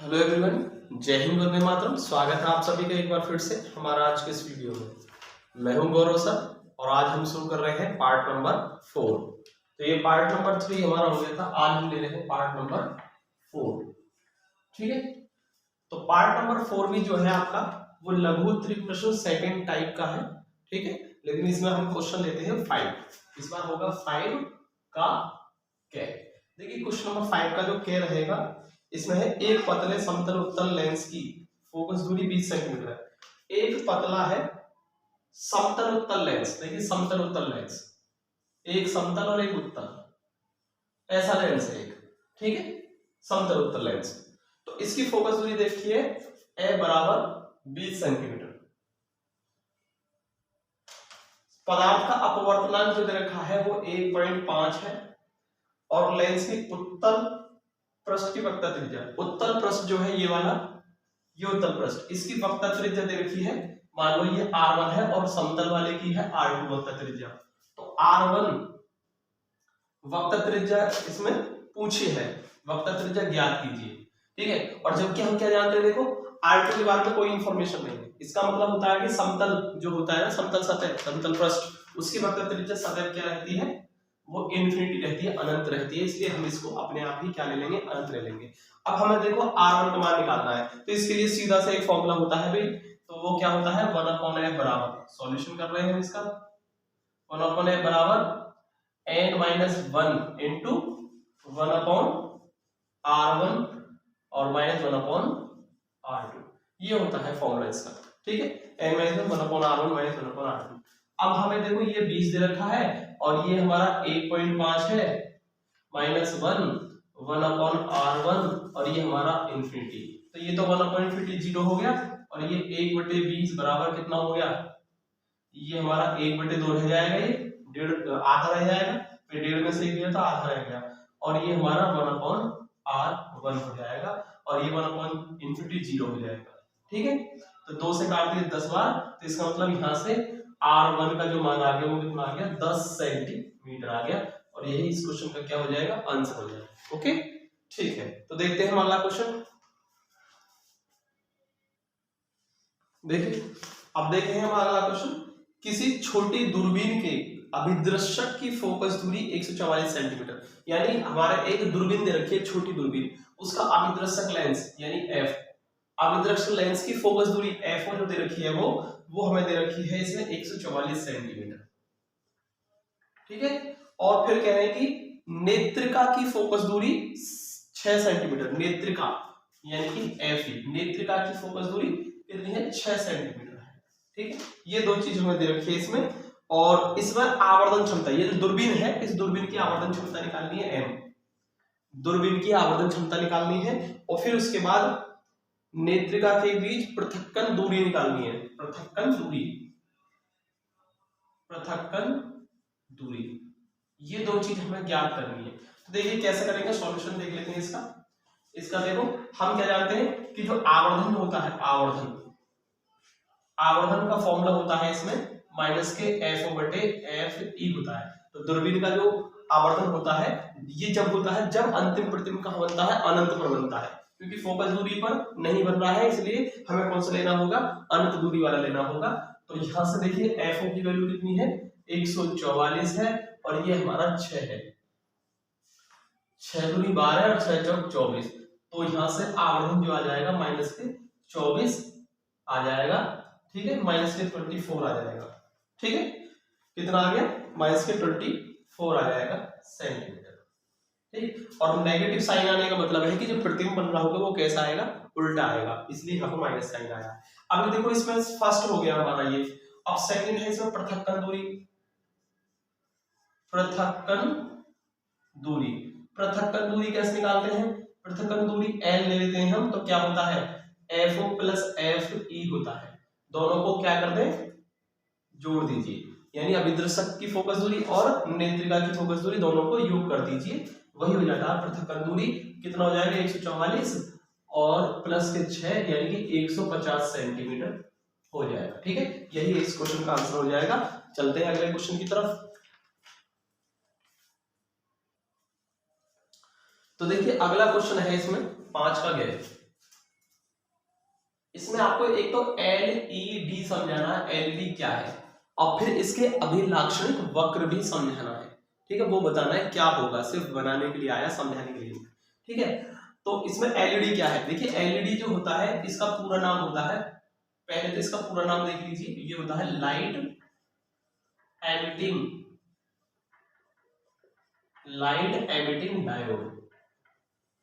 Hello everyone, जय हिंद, वंदे मातरम। स्वागत है आप सभी का एक बार फिर से हमारा आज के इस वीडियो में। मैं हूं गौरव सर और आज हम शुरू कर रहे हैं पार्ट नंबर 4। तो ये पार्ट नंबर 3 हमारा हो गया था, आज हम ले रहे हैं पार्ट नंबर 4। ठीक है, तो पार्ट नंबर 4 भी जो है आपका वो लघु त्रिक प्रश्न सेकंड टाइप का है। ठीक है, लेकिन इसमें हम क्वेश्चन लेते हैं 5। इस बार होगा 5 का क्या। देखिए क्वेश्चन नंबर 5 का जो क्या रहेगा, इसमें है एक पतले समतल उत्तल लेंस की फोकस दूरी 20 सेंटीमीटर है। एक पतला है समतल उत्तल लेंस, देखिए समतल उत्तल लेंस, एक समतल और एक उत्तल, ऐसा लेंस है एक। ठीक है, समतल उत्तल लेंस। तो इसकी फोकस दूरी देखिए ए बराबर 20 सेंटीमीटर। पदार्थ का अपवर्तनांक जो दे रखा है वो 1.5 है और लेंस की उत्तल पृष्ठ की वक्रता त्रिज्या, उत्तल पृष्ठ जो है ये वाला, ये उत्तल पृष्ठ, इसकी वक्रता त्रिज्या दे रखी है, मान लो ये r1 है और समतल वाले की है r2 वक्रता त्रिज्या। तो r1 वक्रता त्रिज्या इसमें पूछी है, वक्रता त्रिज्या ज्ञात कीजिए। ठीक है, और जबकि हम क्या जानते हैं, देखो r2 के बारे में कोई इंफॉर्मेशन नहीं है। इसका मतलब होता है कि समतल जो होता है ना, समतल सतह, समतल पृष्ठ, उसकी वक्रता त्रिज्या सदैव क्या रहती है, वो इन्फिनिटी रहती है, अनंत रहती है। इसलिए हम इसको अपने आप ही क्या ले लेंगे, अनंत ले लेंगे। अब हमें देखो r1 का मान निकालना है, तो इसके लिए सीधा सा एक फॉर्मूला होता है भाई, तो वो क्या होता है 1/f बराबर, सॉल्यूशन कर रहे हैं इसका, 1/f बराबर n-1 इंटू 1/r1 और -1/r2, ये होता है फॉर्मूला इसका। ठीक है, n-1 1/r1 -1/r2। अब हमें देखो ये 20 दे रखा है और ये हमारा 1.5 है, -1 1/r1 और ये हमारा इन्फिनिटी। तो ये तो 1/∞ 0 हो गया और ये 1/20 बराबर कितना हो गया, ये हमारा 1/2 रह जाएगा, ये डेढ़ आधा रह जाएगा, फिर डेढ़ में से एक दिया तो आधा रह गया और ये हमारा 1/r1 हो जाएगा और ये 1/∞ 0 हो जाएगा। ठीक है, तो 2 से काट दिए 10 बार, तो इसका मतलब यहाँ से r1 का जो मान आ गया वो कितना आ गया, 10 सेंटीमीटर आ गया और यही इस क्वेश्चन का क्या हो जाएगा, आंसर हो जाएगा। ओके, ठीक है, तो देखते हैं हम अगला क्वेश्चन। देखिए अब देखें हम अगला क्वेश्चन, किसी छोटी दूरबीन के अभिदृश्यक की फोकस दूरी 144 सेंटीमीटर, यानी हमारे एक दूरबीन दे रखी है, छोटी दूरबीन, उसका अभिदृश्यक लेंस यानी f, अभिदृश्यक लेंस की फोकस दूरी f जो दे रखी है वो हमें दे रखी है इसमें 144 सेंटीमीटर। ठीक है, और फिर कह रहे हैं कि नेत्रिका की फोकस दूरी 6 सेंटीमीटर, नेत्रिका यानी कि f, नेत्रिका की फोकस दूरी कितनी है, 6 सेंटीमीटर है। ठीक है, ये दो चीज हमें दे रखी है इसमें, और इसमें आवर्धन क्षमता, ये जो दूरबीन है इस दूरबीन की आवर्धन क्षमता निकालनी है m, दूरबीन की आवर्धन क्षमता निकालनी है और फिर उसके बाद नेत्रिका के बीच पृथक्कन दूरी निकालनी है, पृथक्कन दूरी, पृथक्कन दूरी, ये दो चीज हमें ज्ञात करनी है। तो देखिए कैसे करेंगे, सॉल्यूशन देख लेते हैं इसका देखो हम क्या जानते हैं कि जो आवर्धन होता है, आवर्धन का फॉर्मूला होता है इसमें माइनस के f/f होता है। तो दूरबीन का जो आवर्धन होता है ये जब होता है जब अंतिम प्रतिबिंब कहाँ बनता है, अनंत पर बनता है, क्योंकि फोकस दूरी पर नहीं बन रहा है, इसलिए हमें कौन सा लेना होगा, अनंत दूरी वाला लेना होगा। तो यहां से देखिए f की वैल्यू कितनी है, 144 है और ये हमारा 6 है, 6 दूनी 12 और 6 चौक 24, तो यहां से आवर्धन जो आ जाएगा माइनस के 24 आ जाएगा। ठीक है, माइनस के 24 आ जाएगा। ठीक है, कितना आ गया, माइनस के 24 आ जाएगा सेंटीमीटर। ठीक, और नेगेटिव साइन आने का मतलब है कि जो प्रतिबिंब बन रहा होगा वो कैसा आएगा, उल्टा आएगा, इसलिए यहाँ पर माइनस साइन आया। अब देखो इसमें फर्स्ट हो गया हमारा ये, अब सेकंड है इसमें पृथक्कन दूरी, पृथक्कन दूरी, पृथक्कन दूरी कैसे निकालते हैं, पृथक्कन दूरी L ले लेते हैं हम, तो क्या होता है FO प्लस FE होता है, दोनों को क्या कर दें, जोड़ दीजिए, यानी अभिदृश्यक की फोकस दूरी और नेत्रिका की फोकस दूरी दोनों को योग कर दीजिए, वही हो जाता है पृथक्कन दूरी। कितना हो जाएगा, 144 और प्लस के 6 यानी कि 150 सेंटीमीटर हो जाएगा। ठीक है, यही इस क्वेश्चन का आंसर हो जाएगा। चलते हैं अगले क्वेश्चन की तरफ। तो देखिए अगला क्वेश्चन है इसमें 5 का गैप। इसमें आपको एक तो LED समझाना है, LED क्या है, और फिर इसके अभिलाक्षणिक वक्र भी समझाना है। ठीक है, वो बताना है क्या होगा, सिर्फ बनाने के लिए आया, समझाने के लिए। ठीक है, तो इसमें LED क्या है, देखिए LED जो होता है इसका पूरा नाम होता है, पहले तो इसका पूरा नाम देख लीजिए, ये होता है लाइट एमिटिंग डायोड,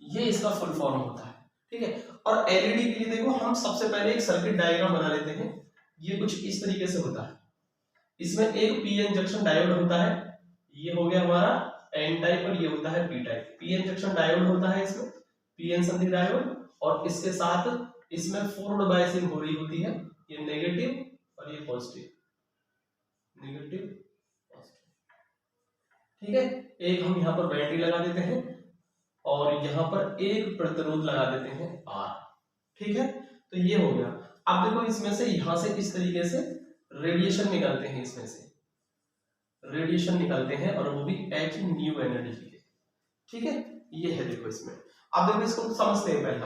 ये इसका फुल फॉर्म होता है। ठीक है, और LED के लिए देखो हम सबसे पहले एक सर्किट डायग्राम बना लेते हैं। ये कुछ इस तरीके से होता है, इसमें एक पीएन जंक्शन डायोड होता है, ये हो गया हमारा एन टाइप और ये होता है P type. PN junction diode होता है इसमें, पीएन संधि डायोड, और इसके साथ इसमें फॉरवर्ड बायसिंग हो रही होती है, ये नेगेटिव और ये पॉजिटिव, नेगेटिव पॉजिटिव। ठीक है, एक हम यहाँ पर बैटरी लगा देते हैं और यहाँ पर एक प्रतिरोध लगा देते हैं R। ठीक है, तो ये हो गया। अब देखो इसमें से यहां से इस तरीके से रेडिएशन निकलते हैं, इसमें से रेडिएशन निकलते हैं और वो भी H न्यू एनर्जी के। ठीक है, ये है देखो इसमें। अब देखो इसको समझते हैं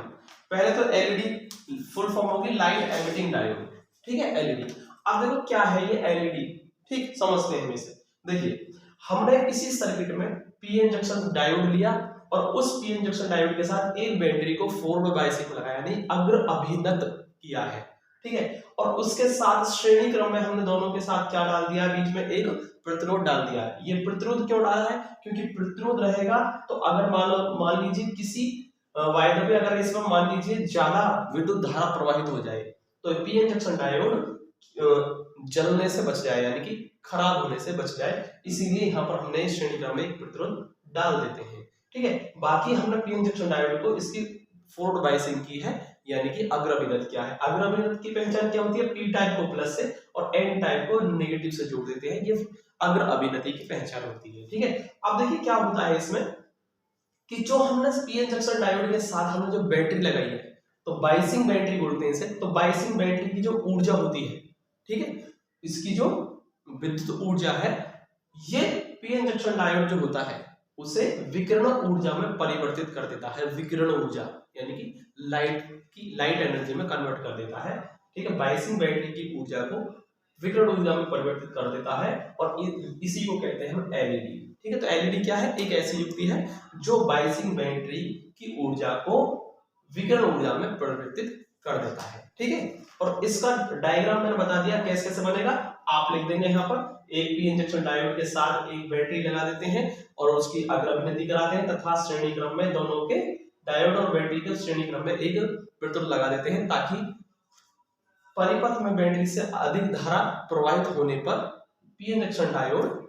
पहले तो LED फुल फॉर्म होगी लाइट एमिटिंग डायोड। ठीक है, LED। अब देखो क्या है ये LED, ठीक समझते हैं इसे। देखिए हमने किसी सर्किट में पीएन जंक्शन डायोड लिया और उस पीएन जंक्शन डायोड के साथ एक बैटरी को फॉरवर्ड बायसिंग लगाया, यानी अग्र अभिनत किया है। ठीक है, और उसके साथ श्रेणी क्रम में हमने दोनों के साथ क्या डाल दिया, बीच में एक प्रतिरोध डाल दिया। ये प्रतिरोध क्यों डाला है, क्योंकि प्रतिरोध रहेगा तो अगर मान लीजिए किसी वायदे पे अगर इसमें मान लीजिए ज्यादा विद्युत धारा प्रवाहित हो जाए तो पीएन जंक्शन डायोड जलने से बच जाए, यानी कि खराब होने से बच जाए, इसीलिए यहाँ पर हमने श्रेणी क्रम में एक प्रतिरोध डाल देते हैं। ठीक है, बाकी हमने पीएन जंक्शन डायोड को इसकी फॉरवर्ड बायसिंग की है, यानी कि अग्रभिनत क्या है। अग्रभिनत की पहचान क्या होती है, पी टाइप को प्लस से और एन टाइप को नेगेटिव से जोड़ देते हैं, ये अग्र अभिनति की पहचान होती है। ठीक है, अब देखिए क्या होता है इसमें कि जो हमने पीएन जंक्शन डायोड के साथ हमने जो बैटरी लगाई है, तो बायसिंग बैटरी बोलते हैं इसे। तो बायसिंग बैटरी की जो ऊर्जा होती है, ठीक है, इसकी जो विद्युत ऊर्जा है, ये पीएन जंक्शन डायोड जो होता है उसे विकिरण ऊर्जा में परिवर्तित कर देता है। विकिरण ऊर्जा यानी कि लाइट एनर्जी में कन्वर्ट कर देता है। ठीक है, बायसिंग बैटरी की ऊर्जा को विकिरण ऊर्जा में परिवर्तित कर देता है और इसी को कहते हैं हम एलईडी। ठीक है, तो एलईडी क्या है, एक ऐसी युक्ति है जो बायसिंग बैटरी की ऊर्जा को विकिरण ऊर्जा में परिवर्तित कर देता है। ठीक है, और इसका डायग्राम मैंने बता दिया कैसे कैसे बनेगा, आप लिख देंगे यहाँ पर। एक पीएन जंक्शन डायोड के साथ एक बैटरी लगा देते हैं और उसकी अग्रभिनति कराते हैं तथा श्रेणी क्रम में दोनों के डायोड और बैटरी के श्रेणी क्रम में एक प्रतिरोध लगा देते हैं, ताकि परिपथ में बैटरी से अधिक धारा प्रवाहित होने पर पीएन जंक्शन डायोड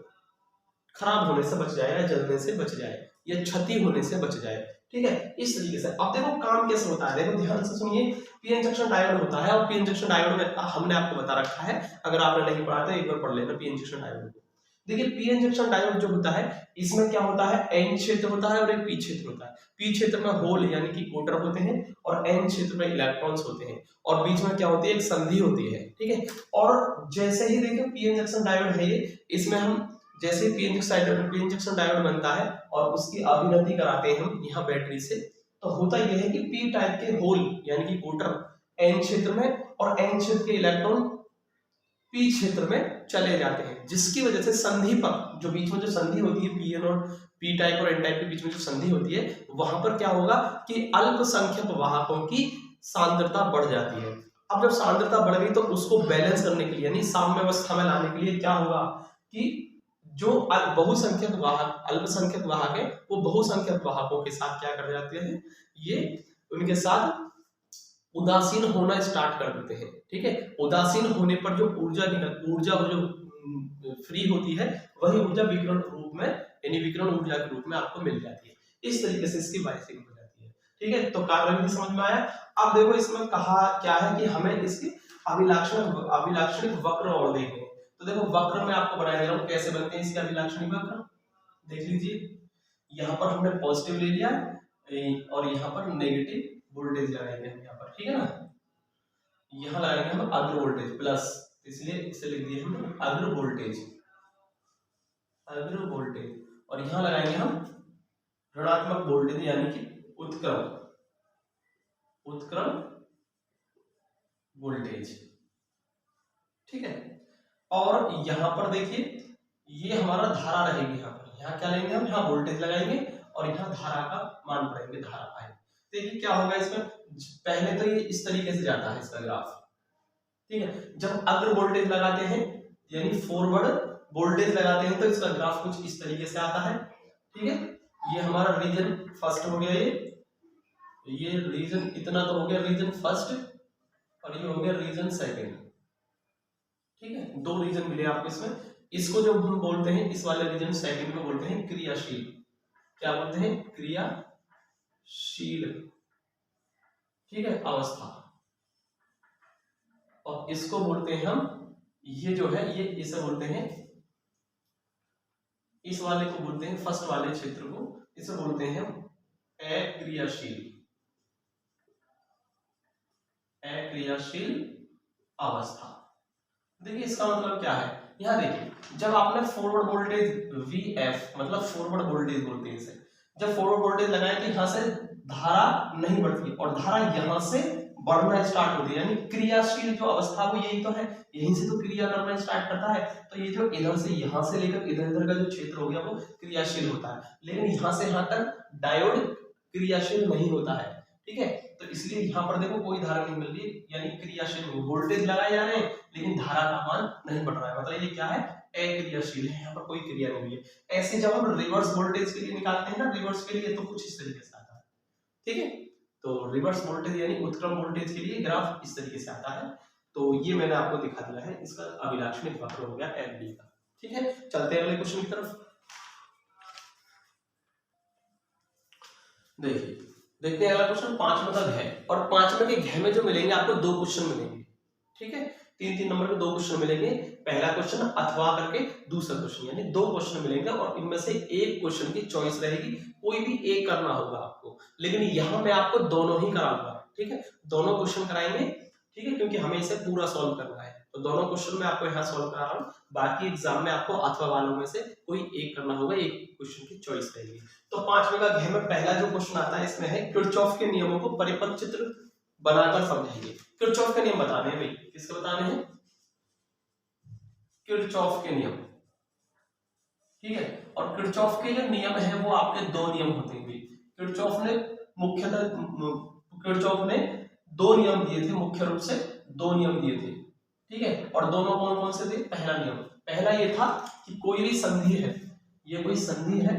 खराब होने से बच जाए या जलने से बच जाए या क्षति होने से बच जाए। ठीक है, इस तरीके से। अब देखो काम कैसे होता है, देखो ध्यान से सुनिए। पीएन जंक्शन डायोड होता है और पीएन जंक्शन डायोड में हमने आपको बता रखा है, अगर आपने नहीं पढ़ा तो एक बार पढ़ लेना पीएन जंक्शन डायोड को। देखिए पीएन जंक्शन डायोड जो होता है, इसमें क्या होता है, एन क्षेत्र होता है और एक पी क्षेत्र होता है। पी क्षेत्र में होल यानी कि कोटर होते हैं और एन क्षेत्र में इलेक्ट्रॉन्स होते हैं और बीच में क्या होती है, एक संधि होती है। ठीक है, और जैसे ही देखो पीएन जंक्शन डायोड है ये, इसमें हम जैसे पीएन जंक्शन डायोड बनता है और उसकी अभिनति कराते हैं हम यहाँ बैटरी से, तो होता यह है कि पी टाइप के होल यानी कि कोटर एन क्षेत्र में और एन क्षेत्र के इलेक्ट्रॉन पी क्षेत्र में चले जाते हैं, जिसकी वजह से संधि पर जो बीच में जो संधि होती है पीएन और पी टाइप और एन टाइप के बीच में जो संधि होती है, वहां पर क्या होगा कि अल्पसंख्यक वाहकों की सांद्रता बढ़ जाती है। अब जब सांद्रता बढ़ गई तो उसको बैलेंस करने के लिए यानी साम्य अवस्था में लाने के लिए क्या होगा कि जो बहुसंख्यक वाहक अल्पसंख्यक वाहक है वो बहुसंख्यक वाहकों के साथ क्या कर जाते हैं, ये उनके साथ उदासीन होना स्टार्ट कर देते हैं। ठीक है, उदासीन होने पर जो ऊर्जा जो फ्री होती है वही ऊर्जा विकिरण रूप में यानी विकिरण ऊर्जा के रूप में आपको मिल जाती है। इस तरीके से इसकी बायसिंग हो जाती है। ठीक है, तो कार्यविधि समझ में आया। अब देखो इसमें कहा क्या है कि हमें इसकी अभिलाक्षणिक वक्र और देखने। तो देखो वक्र में आपको बना दे रहा हूं कैसे बनते हैं इसके अभिलाक्षणिक वक्र, देख लीजिए। यहाँ पर हमने पॉजिटिव ले लिया और यहाँ पर नेगेटिव वोल्टेज लगाएंगे हम यहाँ पर। ठीक है ना, यहाँ लगाएंगे हम अग्र वोल्टेज प्लस, इसलिए इसे लिख दिए हम अग्र वोल्टेज और यहाँ लगाएंगे हम ऋणात्मक वोल्टेज यानी कि उत्क्रम वोल्टेज, ठीक है। और यहां पर देखिए ये हमारा धारा रहेगी, यहाँ पर, यहाँ क्या लेंगे हम, यहाँ वोल्टेज लगाएंगे और यहाँ धारा का मान पढ़ेंगे, धारा आई। देखिए क्या होगा इसमें, पहले तो ये इस तरीके से जाता है इसका ग्राफ, ठीक है। जब अग्र वोल्टेज लगाते हैं यानी फॉरवर्ड वोल्टेज लगाते हैं तो इसका ग्राफ कुछ इस तरीके से आता है, ठीक है। ये हमारा रीजन फर्स्ट हो गया, ये रीजन इतना तो हो गया रीजन फर्स्ट, और ये हो गया रीजन सेकंड, ठीक है। दो रीजन मिले आपको इसमें। इसको जो हम बोलते हैं, इस वाले रीजन सेकंड को बोलते हैं क्रियाशील, क्या बोलते हैं, क्रियाशील, ठीक है, अवस्था। और इसको बोलते हैं हम, ये जो है ये इसे बोलते हैं, इस वाले को बोलते हैं, फर्स्ट वाले क्षेत्र को इसे बोलते हैं हम अक्रियाशील, अक्रियाशील अवस्था। देखिए इसका मतलब क्या है, यहां देखिए जब आपने फॉरवर्ड वोल्टेज VF मतलब फॉरवर्ड वोल्टेज बोलते हैं इसे, जब फॉरवर्ड वोल्टेज लगाए तो यहां से धारा नहीं बढ़ती और धारा यहां से बढ़ना स्टार्ट होती है, यानी क्रियाशील जो अवस्था वो यही तो है, यहीं से तो क्रिया करना स्टार्ट करता है। तो ये जो इधर से यहां से लेकर इधर इधर का जो क्षेत्र हो गया वो क्रियाशील होता है, लेकिन यहां से यहां तक डायोड क्रियाशील नहीं होता है, ठीक है। तो इसलिए यहाँ पर देखो कोई धारा नहीं मिल रही, यानी क्रियाशील वोल्टेज लगाए जा रहे हैं लेकिन धारा का मान नहीं बढ़ रहा है, मतलब ये क्या है, अक्रियाशील है, यहाँ पर कोई क्रिया नहीं हुई है। ऐसे जब हम रिवर्स वोल्टेज के लिए निकालते हैं ना, रिवर्स के लिए, तो कुछ इस तरीके से आता है, ठीक है। तो रिवर्स वोल्टेज यानी उत्क्रम वोल्टेज के लिए ग्राफ इस तरीके से आता है। तो ये मैंने आपको दिखा दिया है, इसका अभिलाक्षणिक वक्र हो गया FD का, ठीक है। चलते हैं अगले क्वेश्चन की तरफ। देखिए देखते हैं अगला क्वेश्चन, 5 का घ, और 5 के घ में जो मिलेंगे आपको 2 क्वेश्चन मिलेंगे, ठीक है। 3-3 नंबर के 2 क्वेश्चन मिलेंगे, पहला क्वेश्चन अथवा करके दूसरा क्वेश्चन, यानी 2 क्वेश्चन मिलेंगे और इनमें से एक क्वेश्चन की चॉइस रहेगी, कोई भी एक करना होगा आपको, लेकिन यहाँ मैं आपको दोनों ही कराऊंगा, ठीक है। दोनों क्वेश्चन कराएंगे, ठीक है, क्योंकि हमें इसे पूरा सॉल्व करना है, तो दोनों क्वेश्चन मैं आपको यहाँ सॉल्व करा रहा हूँ। बाकी एग्जाम में आपको अथवा वालों में से कोई एक करना होगा, एक क्वेश्चन की चॉइस रहेगी। तो 5वें का घ में पहला जो क्वेश्चन आता है, इसमें है किरचॉफ के नियमों को परिपथ चित्र बनाकर समझाइए। किरचॉफ के नियम बताने हैं भाई, किसके बताने हैं, किरचॉफ के नियम, ठीक है। और किरचॉफ के जो नियम है वो आपके 2 नियम होते हैं। किरचॉफ ने मुख्यतः किरचॉफ ने 2 नियम दिए थे, मुख्य रूप से 2 नियम दिए थे, ठीक है। और दोनों कौन कौन से थे, पहला नियम, पहला ये था कि कोई भी संधि है, ये कोई संधि है,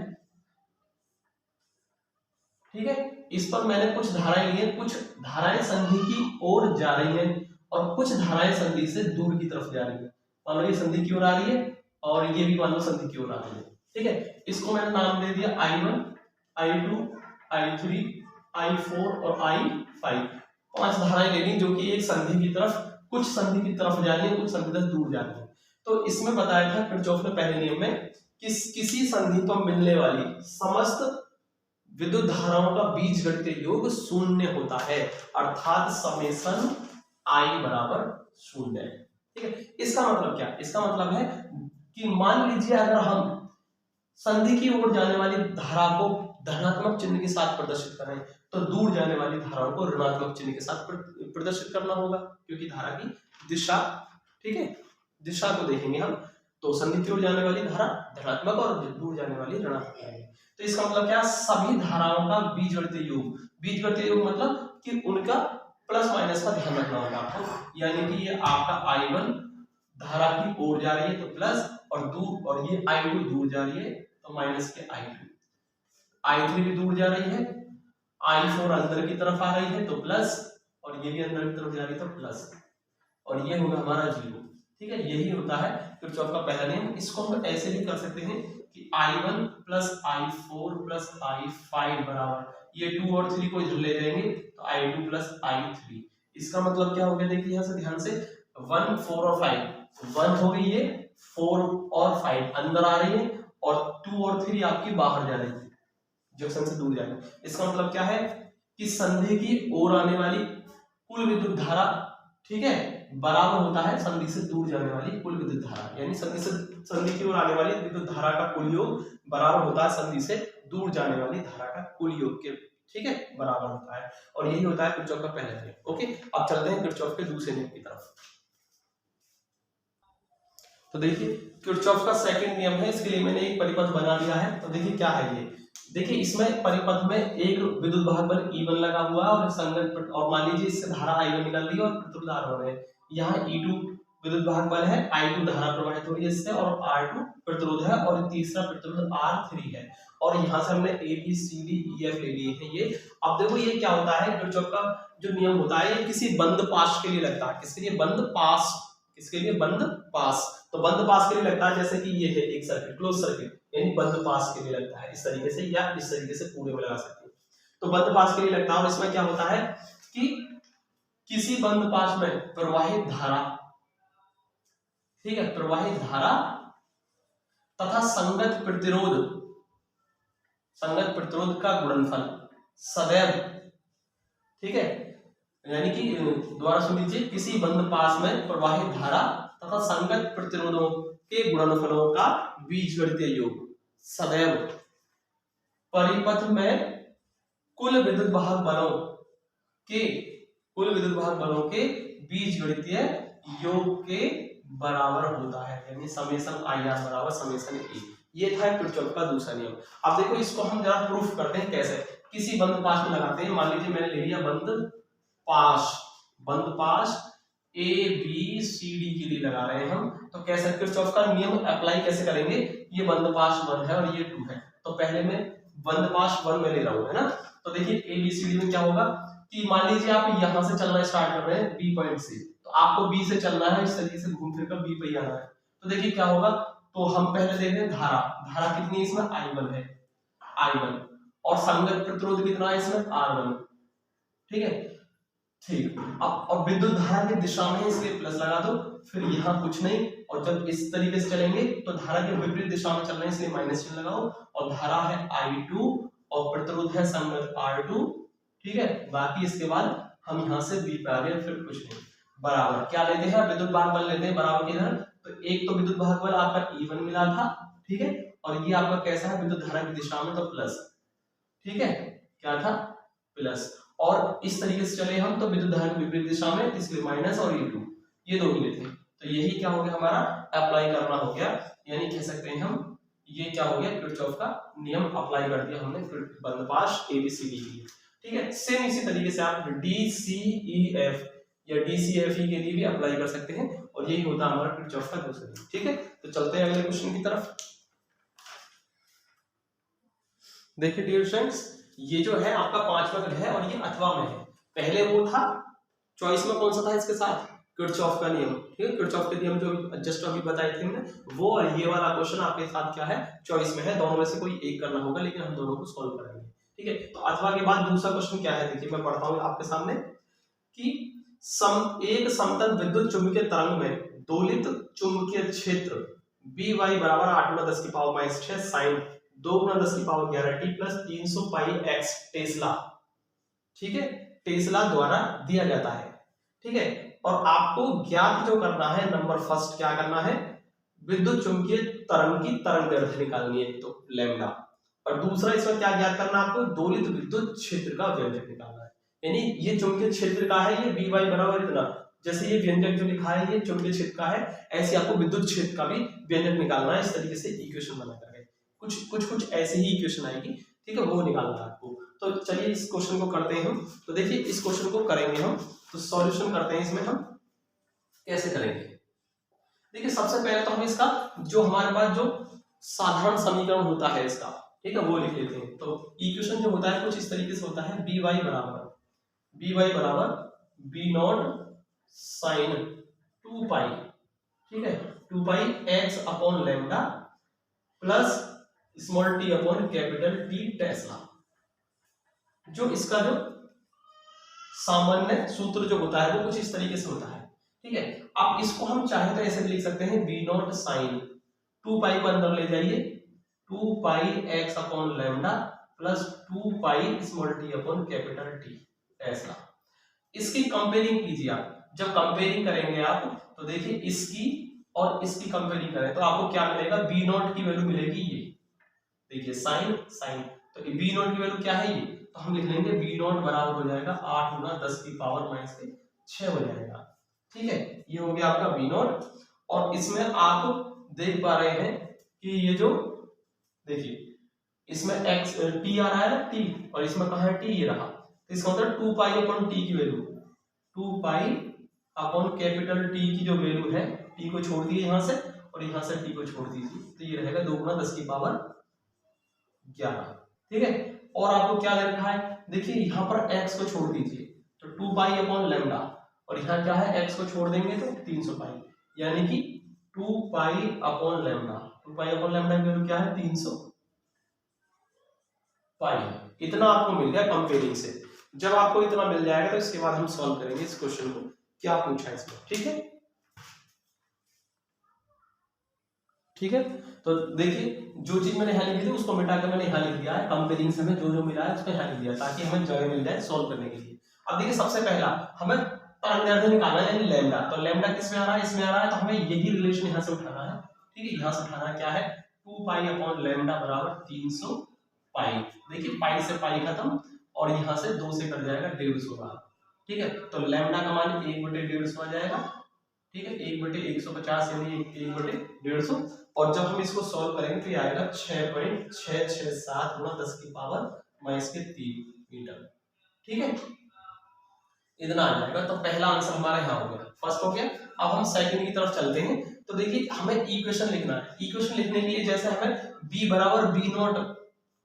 ठीक है, इस पर मैंने कुछ धाराएं ली है, कुछ धाराएं संधि की ओर जा रही हैं और कुछ धाराएं संधि से दूर की तरफ जा रही है। मान लो ये संधि की ओर आ रही है और ये भी मान लो संधि की ओर आ रही है, ठीक है। इसको मैंने नाम दे दिया I1, I2, I3, I4 और I5। 5 धाराएं लेनी जो कि एक संधि की तरफ, कुछ संधि की तरफ जा रही है, कुछ संधि से दूर जा रही है। तो इसमें बताया था किरचॉफ ने पहले नियम में किसी संधि पर मिलने वाली समस्त विद्युत धाराओं का बीजगणितीय योग 0 होता है, अर्थात समेशन I बराबर 0 है, ठीक है। इसका मतलब क्या, इसका मतलब है कि मान लीजिए अगर हम संधि की ओर जाने वाली धारा को धनात्मक चिन्ह के साथ प्रदर्शित करें तो दूर जाने वाली धाराओं को ऋणात्मक चिन्ह के साथ प्रदर्शित करना होगा, क्योंकि धारा की दिशा, ठीक है, दिशा को देखेंगे हम, तो संधि की ओर जाने वाली धारा धनात्मक और दूर जाने वाली ऋणात्मक है। तो इसका मतलब क्या, सभी धाराओं का बीजगणितीय योग, बीजगणितीय योग मतलब कि उनका प्लस माइनस का ध्यान रखना होगा आपको, यानी कि ये आपका I1 धारा की ओर जा रही है तो प्लस, और दूर, और ये I2 दूर जा रही है तो माइनस के I2, I3 भी दूर जा रही है, I4 अंदर की तरफ आ रही है तो प्लस, और ये भी अंदर की तरफ जा रही है तो प्लस, और ये होगा हमारा 0, ठीक है। यही होता है किरचॉफ का पहला नियम। इसको हम ऐसे भी कर सकते हैं कि I1 plus I4 plus I5 बराबर, ये 2 और 3 को इधर ले जाएंगे तो I2 प्लस I3। इसका मतलब क्या हो गया, देखिए यहाँ से ध्यान से, 1, 4 और 5, 1 हो गई है, 4 और 5 अंदर आ रही है और 2 और 3 आपकी बाहर जा रही है, जंक्शन से दूर जा रही है। इसका मतलब क्या है कि संधि की ओर आने वाली कुल विद्युत धारा, ठीक है, बराबर होता है संधि से दूर जाने वाली कुल विद्युत धारा, यानी संधि की ओर आने वाली विद्युत धारा का कुल योग बराबर होता है संधि से दूर जाने वाली धारा का कुल योग के ठीक है, बराबर होता है। और यही होता है किरचॉफ का पहला नियम। ओके, अब चलते हैं किरचॉफ के दूसरे नियम की तरफ। तो देखिए किरचॉफ का सेकंड नियम है, इसके लिए मैंने एक परिपथ बना लिया है। तो देखिए क्या है ये, देखिए इसमें परिपथ में एक विद्युत भाग बल E1 लगा हुआ है और संगत, और मान लीजिए इससे धारा I1 निकल रही है और प्रतिरोध R1 है। यहाँ E2 विद्युत भाग बल है, I2 धारा प्रवाहित हो रही है इससे, और R2 प्रतिरोध है, और तीसरा प्रतिरोध R3 है। और यहाँ से हमने A B C D E F ले लिए हैं ये। अब देखो ये क्या होता है, किरचॉफ का जो नियम होता है ये किसी बंद पाश के लिए लगता है। किसके लिए? बंद पाश। किसके लिए? बंद पाश। तो बंद पाश के लिए लगता है, जैसे कि ये है एक सर्किट, क्लोज सर्किट, यानी बंद पास के लिए लगता है इस तरीके से, या इस तरीके से पूरे में लगा सकते हैं। तो बंद पास के लिए लगता है, और इसमें क्या होता है कि किसी बंद पास में प्रवाहित धारा, ठीक है, प्रवाहित धारा तथा संगत प्रतिरोध का गुणनफल सदैव, ठीक है, यानी कि दोबारा सुन लीजिए, किसी बंद पास में प्रवाहित धारा तथा संगत प्रतिरोधों के गुणनफलों का बीजगणितीय योग सदैव परिपथ में कुल विद्युत वाहक बलों के बीजगणितीय योग के बराबर होता है, यानी समेशन IR बराबर समेशन E। ये था किरचॉफ का दूसरा नियम। अब देखो इसको हम जरा प्रूफ करते हैं कैसे। किसी बंद पाश में लगाते हैं, मान लीजिए मैंने ले लिया बंद पाश A B C D के लिए लगा रहे हैं हम, तो कैसे किरचॉफ का नियम अप्लाई कैसे करेंगे। ये बंद पाश 1 है और ये 2 है, तो पहले मैं बंद पाश 1 में ले रहा हूं, है ना। तो देखिए A B C D में क्या होगा कि मान लीजिए आप यहां से चलना स्टार्ट कर रहे हैं B पॉइंट से, तो आपको B से चलना है, इस तरीके से घूम फिर कर B पे आना है। तो देखिए क्या होगा, तो हम पहले देख रहे हैं धारा कितनी है इसमें, I1 है, I1, और संगत प्रतिरोध कितना है इसमें, R1, ठीक है, ठीक। अब विद्युत धारा की दिशा में इसलिए प्लस लगा दो, फिर यहाँ कुछ नहीं, और जब इस तरीके से चलेंगे तो धारा के विपरीत दिशा में चल रहे हैं इसलिए माइनस चिन्ह लगाओ, और धारा है I2 और प्रतिरोध है संगत R2, ठीक है। बाकी इसके बाद हम यहाँ से B पे आ गए, फिर कुछ नहीं, बराबर क्या लेते हैं, विद्युत भाग बल लेते हैं बराबर किधर, तो एक तो विद्युत भाग बल आपका E1 मिला था, ठीक है, और ये आपका कैसा है, विद्युत धारा की दिशा में, तो प्लस, ठीक है, क्या था, प्लस, और इस तरीके से चले हम तो विद्युत धारा की विपरीत दिशा में, इसलिए माइनस, और E2 ये दो मिले थे, तो यही क्या हो गया हमारा, अप्लाई करना हो गया, यानी कह सकते हैं हम ये क्या हो गया, किरचॉफ का नियम अप्लाई कर दिया हमने बंद पाश ABCD के लिए, ठीक है। सेम इसी तरीके से आप DCEF या DCFE के लिए भी अप्लाई कर सकते हैं, और यही होता है हमारा किरचॉफ का दूसरा नियम, ठीक है। तो चलते हैं अगले क्वेश्चन की तरफ। देखिए डियर फ्रेंड्स, ये जो है आपका 5वां गण है और ये अथवा में है। पहले वो था चॉइस में, कौन सा था इसके साथ, किरचॉफ का नियम, ठीक है, किरचॉफ के नियम जो जस्ट अभी बताए थे हमने वो, और ये वाला क्वेश्चन आपके साथ क्या है, चॉइस में है, दोनों में से कोई एक करना होगा, लेकिन हम दोनों को सॉल्व करेंगे, ठीक है। तो अथवा के बाद दूसरा क्वेश्चन क्या है, देखिए मैं पढ़ता हूँ आपके सामने कि एक समतल विद्युत चुंबकीय तरंग में दोलित चुंबकीय क्षेत्र By बराबर 8×10⁻⁻⁶ sin 2×10⁻11t प्लस 300 पाई x टेस्ला, ठीक है, टेस्ला द्वारा दिया जाता है, ठीक है। और आपको ज्ञात जो करना है, नंबर फर्स्ट क्या करना है, विद्युत चुंबकीय तरंग की तरंगदैर्घ्य निकालनी है, तो लैम्डा, और दूसरा इसमें क्या ज्ञात करना है आपको, दोलित विद्युत क्षेत्र का व्यंजक निकालना है, यानी ये चुंबकीय क्षेत्र का है, ये By बराबर इतना, जैसे ये व्यंजक जो लिखा है ये चुंबकीय क्षेत्र का है, ऐसे आपको विद्युत क्षेत्र का भी व्यंजक निकालना है, इस तरीके से इक्वेशन बना करके कुछ ऐसे ही इक्वेशन आएगी, ठीक है, वो निकालना है आपको। तो चलिए इस क्वेश्चन को करते हैं हम। तो देखिए इस क्वेश्चन को करेंगे हम, तो सॉल्यूशन करते हैं, इसमें हम कैसे करेंगे। देखिए सबसे पहले तो हम इसका जो हमारे पास जो साधारण समीकरण होता है इसका, ठीक है, वो लिख लेते हैं। तो इक्वेशन जो होता है कुछ इस तरीके से होता है, By बराबर B0 sin 2 पाई, ठीक है, 2 पाई x upon lambda plus small t upon capital T Tesla. जो इसका जो सामान्य सूत्र जो होता है वो कुछ इस तरीके से होता है, ठीक है। अब इसको हम चाहे तो ऐसे भी लिख सकते हैं, B0 sin 2 पाई को अंदर ले जाइए, 2 पाई x upon lambda plus 2 pi small t upon capital T Tesla. इसकी कंपेयरिंग कीजिए आप, जब कंपेयरिंग करेंगे आप तो देखिए इसकी और इसकी कंपेयरिंग करें तो आपको क्या मिलेगा, B0 की वैल्यू मिलेगी ये, देखिए साइन, तो B0 की वैल्यू क्या है ये, तो हम लिख लेंगे बी नॉट बराबर हो जाएगा 8 गुना 10 की पावर माइनस के 6 हो जाएगा। ठीक है, ये हो गया आपका बी नॉट। और इसमें आप देख पा रहे हैं कि ये जो देखिए इसमें x t आ रहा है ना t, और इसमें कहाँ है t, ये रहा। तो इसका मतलब 2 पाई अपॉन t की value 2 pi upon capital T की जो वैल्यू है, t को छोड़ दिए यहाँ से और यहाँ से t को छोड़ दीजिए, तो ये रहेगा 2 गुना 10 की पावर 11। ठीक है, और आपको क्या दे रखा है, देखिए यहाँ पर x को छोड़ दीजिए तो 2 पाई अपॉन लैम्डा, और यहाँ क्या है x को छोड़ देंगे तो 300 पाई, यानी कि 2 pi upon lambda. 2 pi upon lambda की वैल्यू क्या है, 300 पाई। इतना आपको मिल गया कंपेयरिंग से। जब आपको इतना मिल जाएगा तो इसके बाद हम सॉल्व करेंगे इस क्वेश्चन को, क्या पूछा है इसमें। ठीक है, ठीक है, तो देखिए जो चीज मैंने यहाँ लिखी थी उसको मिटा कर मैंने यहाँ लिख दिया है, कंपेयरिंग से हमें जो जो मिला है उसको यहाँ लिख दिया ताकि हमें जगह मिल जाए सॉल्व करने के लिए। अब देखिए सबसे पहला हमें तरंग निकालना है, यानी लैम्डा। तो लैम्डा किसमें आ रहा है, इसमें आ रहा है, तो हमें यही रिलेशन यहाँ से उठाना है। ठीक है, यहाँ से उठाना क्या है, 2 पाई अपॉन लैम्डा बराबर 300 पाई। देखिए पाई से पाई खत्म और यहाँ से 2 से कट जाएगा 150 बार। ठीक है, तो लैम्डा का मान 1/150 आ जाएगा। ठीक है, 1/150 यानी 1/150, और जब हम इसको सॉल्व करेंगे तो ये आएगा 6.667 गुना 10 की पावर माइनस के 3 मीटर। ठीक है, इतना आ जाएगा। तो पहला आंसर हमारा यहाँ हो गया, फर्स्ट हो गया। अब हम सेकंड की तरफ चलते हैं। तो देखिए हमें इक्वेशन लिखना है। इक्वेशन लिखने के लिए जैसे हमें b बराबर b नॉट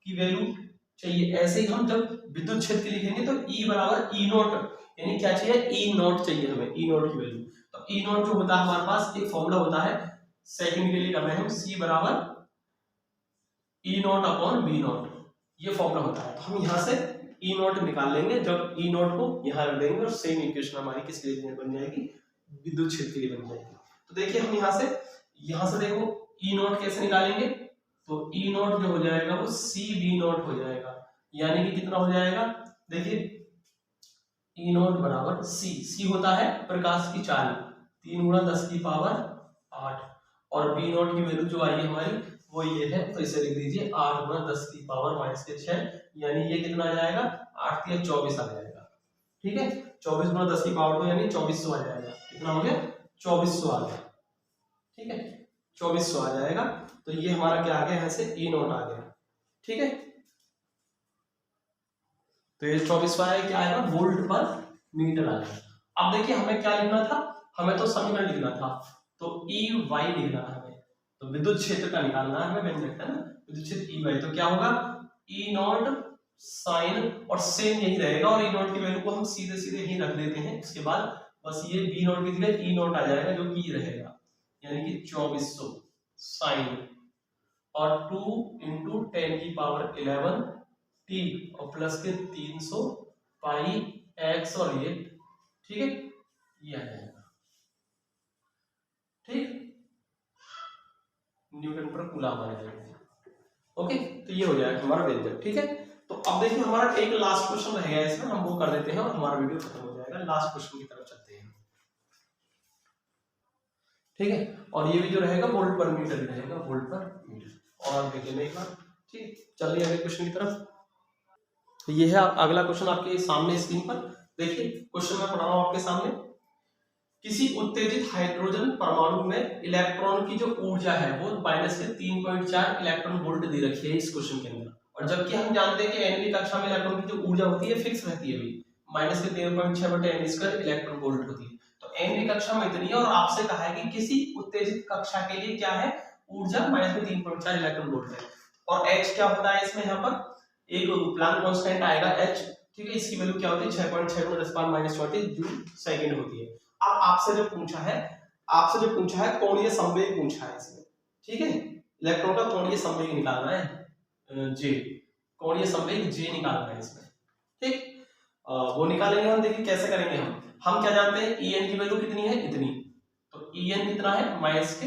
की वैल्यू चाहिए, ऐसे ही हम जब विद्युत क्षेत्र के लिखेंगे तो E बराबर E नॉट, यानी क्या चाहिए, E नॉट चाहिए हमें, E नॉट की वैल्यू। तो E नॉट जो होता है हमारे पास एक फॉर्मूला होता है, सेकंड के लिए कर रहे हैं हम, C बराबर E not upon B not, ये फॉर्मूला होता है। तो हम यहाँ से E नॉट निकाल लेंगे, जब E नॉट को यहाँ रख देंगे और सेम इक्वेशन हमारी किस लिए बन जाएगी, विद्युत क्षेत्र के लिए बन जाएगी। तो देखिए हम यहाँ से देखो E नॉट कैसे निकालेंगे, तो E नॉट जो हो जाएगा वो CB नॉट हो जाएगा, यानी कि कितना हो जाएगा, देखिए E नॉट बराबर C होता है प्रकाश की चाल, 3 गुना 10 की पावर 8, और B नॉट की वैल्यू जो आई है हमारी वो ये है, तो इसे लिख दीजिए 8 गुना 10 की पावर माइनस के 6, यानी ये कितना आ जाएगा, 8 या 24 आ जाएगा। ठीक है, 24 गुना 10 की पावर 2 यानी 2400 आ जाएगा। कितना हो गया, 2400 आ गया। ठीक है, 2400 आ जाएगा। तो ये हमारा क्या आ गया, यहाँ से E नॉट आ गया। ठीक है, तो ये 2400 आया, क्या आएगा, वोल्ट पर मीटर आ जाएगा। अब देखिए हमें क्या लिखना था, हमें तो समीकरण लिखना था, तो EY लिखना था हमें, तो विद्युत क्षेत्र का निकालना है हमें, व्यंजक है ना, विद्युत क्षेत्र EY। तो क्या होगा, E नॉट साइन, और सेम यही रहेगा, और E नॉट की वैल्यू को हम सीधे सीधे यही रख देते हैं। उसके बाद बस ये B नॉट की जगह E नॉट आ जाएगा, जो कि रहेगा, यानी कि 2400 साइन, और 2 × 10 की पावर 11 t, और प्लस के 300 पाई x, और ये ठीक है, ये आ जाएगा। ठीक, न्यूटन पर कूलम आ जाएगा। ओके, तो ये हो जाएगा हमारा व्यंजक। ठीक है, तो अब देखिए हमारा एक लास्ट क्वेश्चन रह गया इसमें, हम वो कर देते हैं और हमारा वीडियो खत्म हो जाएगा। लास्ट क्वेश्चन की तरफ चलते हैं। ठीक है, और ये भी जो रहेगा वोल्ट पर मीटर रहेगा, वोल्ट पर मीटर। और देखिए एक बार, ठीक, चलिए अगले क्वेश्चन की तरफ। तो ये है अगला क्वेश्चन आपके सामने स्क्रीन पर। देखिए क्वेश्चन मैं पढ़ा रहा हूं आपके सामने। किसी उत्तेजित हाइड्रोजन परमाणु में इलेक्ट्रॉन की जो ऊर्जा है वो माइनस के 3.4 इलेक्ट्रॉन वोल्ट दे रखी है इस क्वेश्चन के अंदर, और जबकि हम जानते हैं कि nवीं कक्षा में इलेक्ट्रॉन की जो ऊर्जा होती है फिक्स रहती है, माइनस के 13.6/n² इलेक्ट्रॉन वोल्ट होती है। तो nवीं कक्षा में इतनी है, और आपसे कहा है कि किसी उत्तेजित कक्षा के लिए क्या है, ऊर्जा माइनस में 3.4 इलेक्ट्रॉन वोल्ट है। और h क्या होता है इसमें, यहाँ पर एक प्लांक कांस्टेंट आएगा h। ठीक है, इसकी वैल्यू क्या होती है, 6.6 × 10⁻⁻⁴ जूल सेकंड होती है। अब आपसे जो पूछा है कोणीय संवेग पूछा है इसमें। ठीक है, इलेक्ट्रॉन का कोणीय संवेग निकालना है, J, कोणीय संवेग J निकालना है इसमें। ठीक, वो निकालेंगे हम। देखिए कैसे करेंगे हम क्या जानते हैं, En की वैल्यू कितनी है, इतनी, तो En कितना है, माइनस के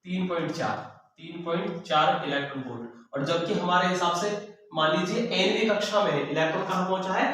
3.4 इलेक्ट्रॉन वोल्ट, और जबकि हमारे हिसाब से मान लीजिए nवीं कक्षा में है, इलेक्ट्रॉन कहां पहुंचा है,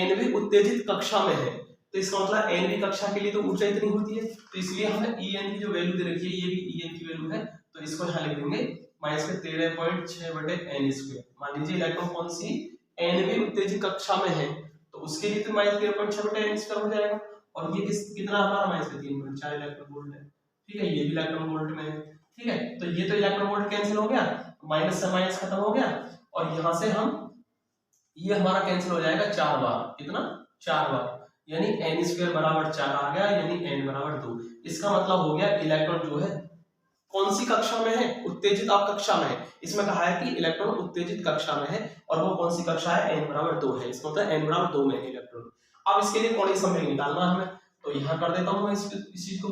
nवीं उत्तेजित कक्षा में है, तो इसका मतलब nवीं कक्षा के लिए तो ऊर्जा इतनी होती है, तो इसलिए हमने En की जो वैल्यू दे रखी है, ये भी En की वैल्यू है, तो इसको यहां लिख देंगे माइनस के 13.6/n²। मान लीजिए इलेक्ट्रॉन कौन सी n भी उत्तेजित कक्षा में है तो उसके लिए तो -0.6/n² हो जाएगा। और ये कितना हमारा -3.4 इलेक्ट्रॉन वोल्ट है। ठीक है, ये भी इलेक्ट्रॉन वोल्ट में है। ठीक है, तो ये तो इलेक्ट्रॉन वोल्ट कैंसिल हो गया, माइनस से माइनस खत्म हो गया, और यहां से हम ये हमारा कैंसिल हो जाएगा 4 बार। कितना? 4 बार, यानी n² बराबर 4 आ गया, यानी n बराबर 2। इसका मतलब हो गया इलेक्ट्रॉन जो है कौन सी कक्षा में है? उत्तेजित आप कक्षा में है। इसमें कहा है कि इलेक्ट्रॉन उत्तेजित कक्षा में है और वो कौन सी कक्षा है? n बराबर 2 है। इसका मतलब n बराबर 2 में है इलेक्ट्रॉन। अब इसके लिए कोणीय संवेग निकालना हमें, तो यहां कर देता हूं मैं इस चीज को।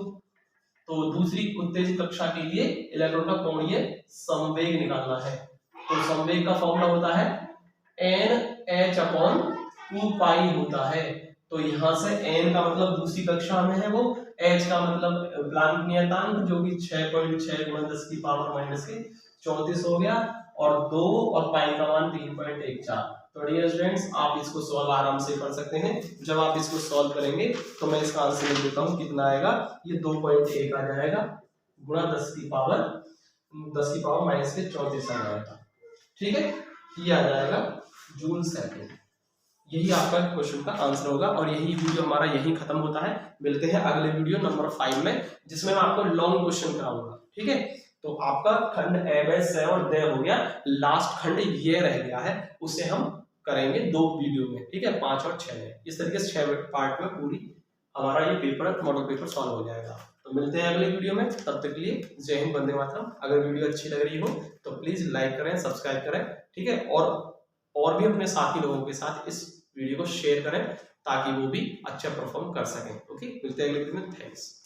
तो दूसरी उत्तेजित कक्षा के लिए इलेक्ट्रॉन का कोणीय संवेग निकालना है। तो संवेग का फॉर्मूला होता है NH/2π होता है। तो यहां से n का मतलब दूसरी कक्षा में है वो, h का मतलब प्लांक नियतांक जो कि 6.6 × 10⁻⁻34 हो गया, और 2 और पाई का मान 3.14। तो डियर स्टूडेंट्स, आप इसको सॉल्व आराम से कर सकते हैं। जब आप इसको सॉल्व करेंगे तो मैं इसका आंसर लिख देता हूं, कितना आएगा? ये 2.1 आ जाएगा गुणा 10⁻⁻34 आ जाएगा। ठीक है, ये आ जाएगा जूल सेकेंड। यही आपका क्वेश्चन का आंसर होगा, और यही वीडियो हमारा यही खत्म होता है। मिलते हैं अगले वीडियो नंबर 5 में, जिसमें मैं आपको लॉन्ग क्वेश्चन कराऊंगा। ठीक है, तो आपका खंड ए बे से और दे हो गया, लास्ट खंड ये रह गया है, उसे हम करेंगे 2 वीडियो में। ठीक है, 5 और 6 में। इस तरीके से 6 पार्ट में पूरी हमारा ये पेपर, मॉडल पेपर सॉल्व हो जाएगा। तो मिलते हैं अगले वीडियो में, तब तक के लिए जय हिंद, वंदे मातरम। अगर वीडियो अच्छी लग रही हो तो प्लीज लाइक करें, सब्सक्राइब करें। ठीक है, और भी अपने साथी लोगों के साथ इस वीडियो को शेयर करें ताकि वो भी अच्छा परफॉर्म कर सकें। ओके, मिलते हैं अगले वीडियो में। थैंक्स।